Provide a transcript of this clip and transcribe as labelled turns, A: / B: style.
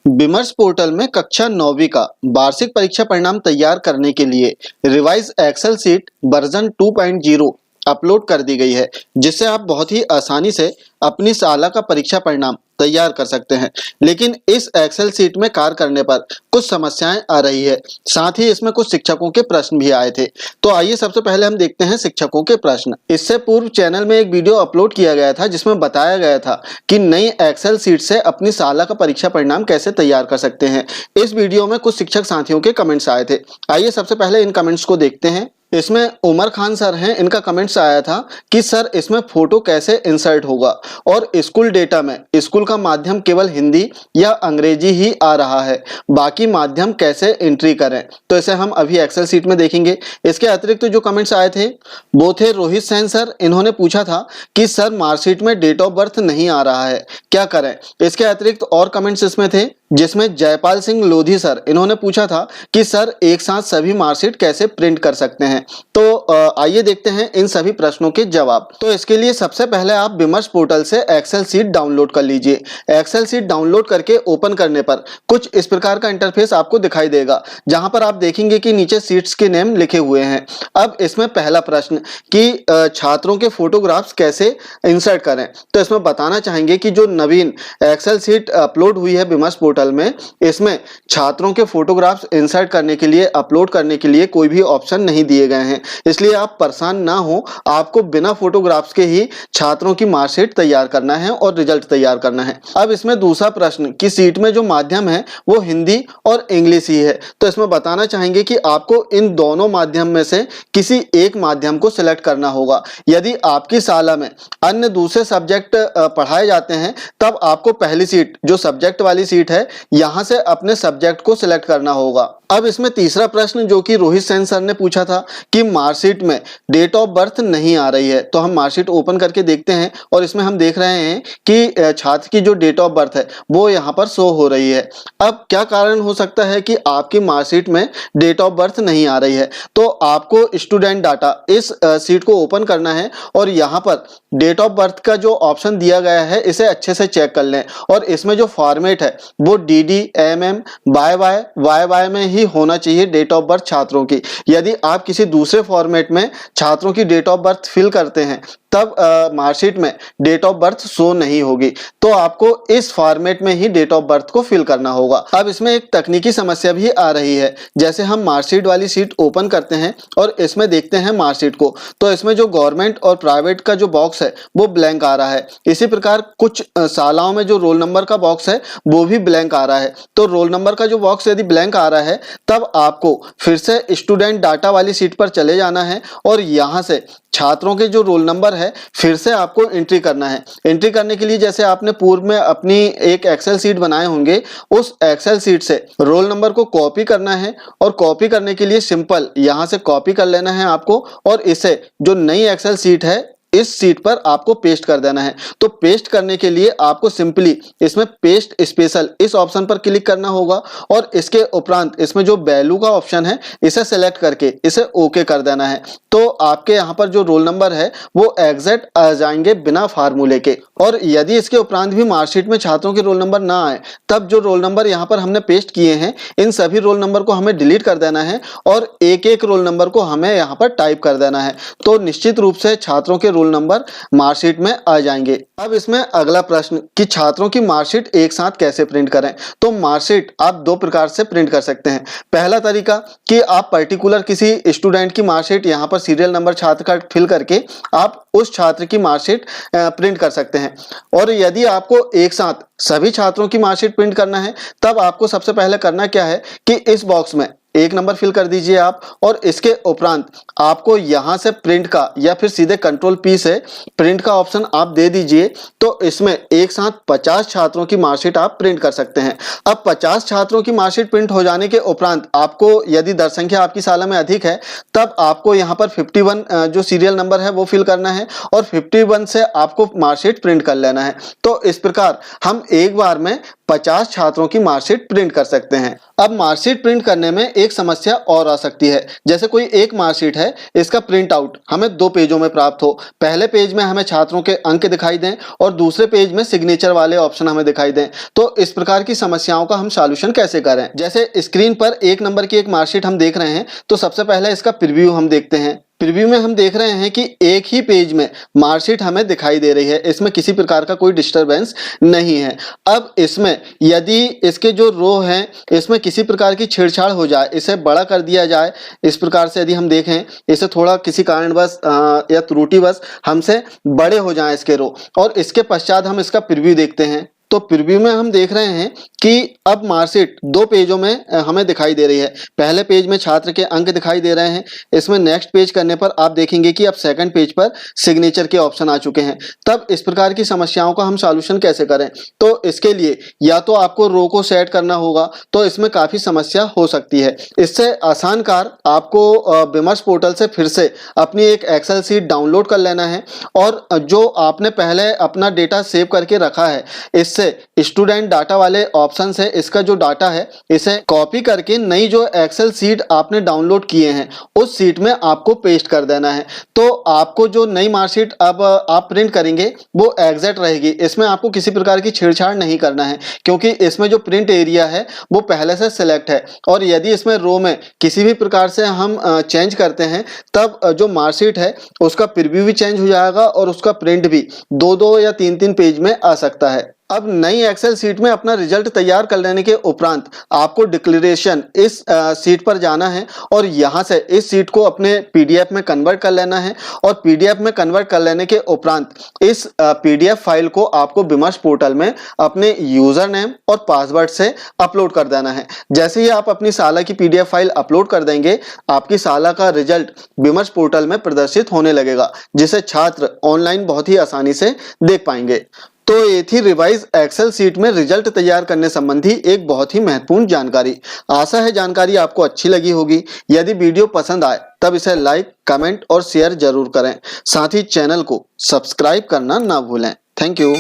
A: विमर्श पोर्टल में कक्षा 9वीं का वार्षिक परीक्षा परिणाम तैयार करने के लिए revise excel sheet version 2.0 upload कर दी गई है, जिससे आप बहुत ही आसानी से अपनी साल का परीक्षा परिणाम तैयार कर सकते हैं। लेकिन इस एक्सेल सीट में कार्य करने पर कुछ समस्याएं आ रही है, साथ ही इसमें कुछ शिक्षकों के प्रश्न भी आए थे। तो आइए सबसे पहले हम देखते हैं शिक्षकों के प्रश्न। इससे पूर्व चैनल में एक वीडियो अपलोड किया गया था जिसमें बताया गया था कि नई एक्सेल सीट से अपनी साल का परीक्षा परिणाम कैसे तैयार कर सकते हैं। इस वीडियो में कुछ शिक्षक साथियों के कमेंट्स आए थे। आइए सबसे पहले इन कमेंट्स को देखते हैं। इसमें उमर खान सर हैं, इनका कमेंट्स आया था कि सर इसमें फोटो कैसे इंसर्ट होगा और स्कूल डेटा में स्कूल का माध्यम केवल हिंदी या अंग्रेजी ही आ रहा है, बाकी माध्यम कैसे एंट्री करें। तो इसे हम अभी एक्सेल सीट में देखेंगे। इसके अतिरिक्त जो कमेंट्स आए थे वो थे रोहित सेन सर, इन्होंने पूछा था कि सर मार्कशीट में डेट ऑफ बर्थ नहीं आ रहा है, क्या करें। इसके अतिरिक्त और कमेंट्स इसमें थे जिसमें जयपाल सिंह लोधी सर, इन्होंने पूछा था कि सर एक साथ सभी मार्कशीट कैसे प्रिंट कर सकते हैं। तो आइए देखते हैं इन सभी प्रश्नों के जवाब। तो इसके लिए सबसे पहले आप विमर्श पोर्टल से एक्सेल सीट डाउनलोड कर लीजिए। एक्सेल सीट डाउनलोड करके ओपन करने पर कुछ इस प्रकार का इंटरफेस आपको दिखाई देगा, जहां पर आप देखेंगे कि नीचे सीट्स के नेम लिखे हुए हैं। अब इसमें पहला प्रश्न कि छात्रों के फोटोग्राफ्स कैसे इंसर्ट करें। तो इसमें बताना चाहेंगे कि जो नवीन एक्सेल सीट अपलोड हुई है विमर्श पोर्टल में, इसमें छात्रों के फोटोग्राफ्स इंसर्ट करने के लिए, अपलोड करने के लिए कोई भी ऑप्शन नहीं दिए गए हैं। इसलिए आप परेशान ना हो, आपको बिना फोटोग्राफ्स के ही छात्रों की मार्कशीट तैयार करना है और रिजल्ट तैयार करना है। अब इसमें दूसरा प्रश्न कि सीट में जो माध्यम है वो हिंदी और इंग्लिश ही है। तो इसमें बताना चाहेंगे कि आपको इन दोनों माध्यम में से किसी एक माध्यम को सिलेक्ट करना होगा। यदि आपकी शाला में अन्य दूसरे सब्जेक्ट पढ़ाए जाते हैं, तब आपको पहली सीट जो सब्जेक्ट वाली सीट है, यहां से अपने सब्जेक्ट को सिलेक्ट करना होगा। अब इसमें तीसरा प्रश्न जो कि रोहित सेन सर ने पूछा था कि मार्कशीट में डेट ऑफ बर्थ नहीं आ रही है। तो हम मार्कशीट ओपन करके देखते हैं और इसमें हम देख रहे हैं कि छात्र की जो डेट ऑफ बर्थ है वो यहाँ पर शो हो रही है। अब क्या कारण हो सकता है कि आपकी मार्कशीट में डेट ऑफ बर्थ नहीं आ रही है। तो आपको स्टूडेंट डाटा इस सीट को ओपन करना है और यहाँ पर डेट ऑफ बर्थ का जो ऑप्शन दिया गया है इसे अच्छे से चेक कर लें। और इसमें जो फॉर्मेट है वो DD, MM, YY में ही होना चाहिए डेट ऑफ बर्थ छात्रों की। यदि आप किसी दूसरे फॉर्मेट में छात्रों की डेट ऑफ बर्थ फिल करते हैं, तब मार्कशीट में डेट ऑफ बर्थ शो नहीं होगी। तो आपको इस फॉर्मेट में ही डेट ऑफ बर्थ को फिल करना होगा। अब इसमें एक तकनीकी समस्या भी आ रही है। जैसे हम मार्कशीट वाली सीट ओपन करते हैं और इसमें देखते हैं मार्कशीट को, तो इसमें जो गवर्नमेंट और प्राइवेट का जो बॉक्स है वो ब्लैंक आ रहा है। इसी प्रकार कुछ शालाओं में जो रोल नंबर का बॉक्स है वो भी ब्लैंक आ रहा है। तो रोल नंबर का जो बॉक्स यदि ब्लैंक आ रहा है, तब आपको फिर से स्टूडेंट डाटा वाली सीट पर चले जाना है और यहां से छात्रों के जो रोल नंबर है फिर से आपको एंट्री करना है। एंट्री करने के लिए जैसे आपने पूर्व में अपनी एक एक्सेल सीट बनाए होंगे, उस एक्सेल सीट से रोल नंबर को कॉपी करना है और कॉपी करने के लिए सिंपल यहां से कॉपी कर लेना है आपको और इसे जो नई एक्सेल सीट है इस सीट पर आपको पेस्ट कर देना है। तो पेस्ट करने के लिए आपको सिंपली इसमें पेस्ट स्पेशल इस ऑप्शन पर क्लिक करना होगा और इसके उपरांत इसमें जो वैल्यू का ऑप्शन है इसे सेलेक्ट करके इसे ओके कर देना है। तो आपके यहाँ पर जो रोल नंबर है वो एग्जैक्ट आ जाएंगे बिना फार्मूले के। और यदि इसके उपरांत भी मार्कशीट में छात्रों के रोल नंबर ना आए, तब जो रोल नंबर यहाँ पर हमने पेस्ट किए हैं इन सभी रोल नंबर को हमें डिलीट कर देना है और एक एक रोल नंबर को हमें यहाँ पर टाइप कर देना है। तो निश्चित रूप से छात्रों के रोल नंबर मार्कशीट में आ जाएंगे। अब इसमें अगला प्रश्न कि छात्रों की मार्कशीट एक साथ कैसे प्रिंट करें। तो मार्कशीट आप दो प्रकार से प्रिंट कर सकते हैं। पहला तरीका कि आप पर्टिकुलर किसी स्टूडेंट की मार्कशीट यहाँ पर सीरियल नंबर छात्र का फिल करके आप उस छात्र की मार्कशीट प्रिंट कर सकते हैं। और यदि आपको एक साथ सभी छात्रों की मार्कशीट प्रिंट करना है, तब आपको सबसे पहले करना क्या है कि इस बॉक्स में एक नंबर फिल कर दीजिए आप और इसके उपरांत आपको यहां से प्रिंट का या फिर सीधे कंट्रोल P से प्रिंट का ऑप्शन आप दे दीजिए। तो इसमें एक साथ 50 छात्रों की मार्कशीट आप प्रिंट कर सकते हैं। अब 50 छात्रों की मार्कशीट प्रिंट हो जाने के उपरांत आपको यदि दर संख्या आपकी शाला में अधिक है, तब आपको यहाँ पर 51 जो सीरियल नंबर है वो फिल करना है और 51 से आपको मार्कशीट प्रिंट कर लेना है। तो इस प्रकार हम एक बार में 50 छात्रों की मार्कशीट प्रिंट कर सकते हैं। अब मार्कशीट प्रिंट करने में एक समस्या और आ सकती है। जैसे कोई एक मार्कशीट है, इसका प्रिंट आउट हमें 2 पेजों में प्राप्त हो। पहले पेज में हमें छात्रों के अंक दिखाई दें और दूसरे पेज में सिग्नेचर वाले ऑप्शन हमें दिखाई दें। तो इस प्रकार की समस्याओं का हम सॉल्यूशन कैसे करें? जैसे स्क्रीन पर 1 नंबर की एक मार्कशीट हम देख रहे हैं, तो सबसे पहले इसका प्रीव्यू हम देखते हैं। प्रीव्यू में हम देख रहे हैं कि एक ही पेज में मार्कशीट हमें दिखाई दे रही है, इसमें किसी प्रकार का कोई डिस्टरबेंस नहीं है। अब इसमें यदि इसके जो रो हैं इसमें किसी प्रकार की छेड़छाड़ हो जाए, इसे बड़ा कर दिया जाए, इस प्रकार से यदि हम देखें, इसे थोड़ा किसी कारणवश या त्रुटिवश हमसे बड़े हो जाएं इसके रो, और इसके पश्चात हम इसका प्रीव्यू देखते हैं, तो प्रीव्यू में हम देख रहे हैं कि अब मार्कशीट 2 पेजों में हमें दिखाई दे रही है। पहले पेज में छात्र के अंक दिखाई दे रहे हैं, इसमें नेक्स्ट पेज करने पर आप देखेंगे कि अब सेकंड पेज पर सिग्नेचर के ऑप्शन आ चुके हैं। तब इस प्रकार की समस्याओं का हम सॉल्यूशन कैसे करें? तो इसके लिए या तो आपको रो को सेट करना होगा, तो इसमें काफ़ी समस्या हो सकती है। इससे आसान कार्य आपको विमर्श पोर्टल से फिर से अपनी एक एक्सेल सीट डाउनलोड कर लेना है, और जो आपने पहले अपना डेटा सेव करके रखा है, इस स्टूडेंट डाटा वाले ऑप्शन से इसका जो डाटा है इसे कॉपी करके नई जो एक्सेल सीट आपने डाउनलोड किए हैं उस सीट में आपको पेस्ट कर देना है। तो आपको जो नई मार्कशीट अब आप प्रिंट करेंगे वो एग्जैक्ट रहेगी। इसमें आपको किसी प्रकार की छेड़छाड़ नहीं करना है, क्योंकि इसमें जो प्रिंट एरिया है वो पहले से सिलेक्ट है, और यदि इसमें रो में किसी भी प्रकार से हम चेंज करते हैं तब जो मार्कशीट है उसका प्रीव्यू भी चेंज हो जाएगा और उसका प्रिंट भी 2-2 या 3-3 पेज में आ सकता है। अब नई एक्सेल सीट में अपना रिजल्ट तैयार कर लेने के उपरांत आपको डिक्लेरेशन इस सीट पर जाना है, और यहाँ से इस सीट को अपने पीडीएफ में कन्वर्ट कर लेना है, और पीडीएफ में कन्वर्ट कर लेने के उपरांत इस पीडीएफ फाइल को आपको विमर्श पोर्टल में अपने यूजर नेम और पासवर्ड से अपलोड कर देना है। जैसे ही आप अपनी साला की पीडीएफ फाइल अपलोड कर देंगे, आपकी साला का रिजल्ट विमर्श पोर्टल में प्रदर्शित होने लगेगा, जिसे छात्र ऑनलाइन बहुत ही आसानी से देख पाएंगे। तो ये थी रिवाइज एक्सेल सीट में रिजल्ट तैयार करने संबंधी एक बहुत ही महत्वपूर्ण जानकारी। आशा है जानकारी आपको अच्छी लगी होगी। यदि वीडियो पसंद आए तब इसे लाइक, कमेंट और शेयर जरूर करें। साथ ही चैनल को सब्सक्राइब करना ना भूलें। Thank you.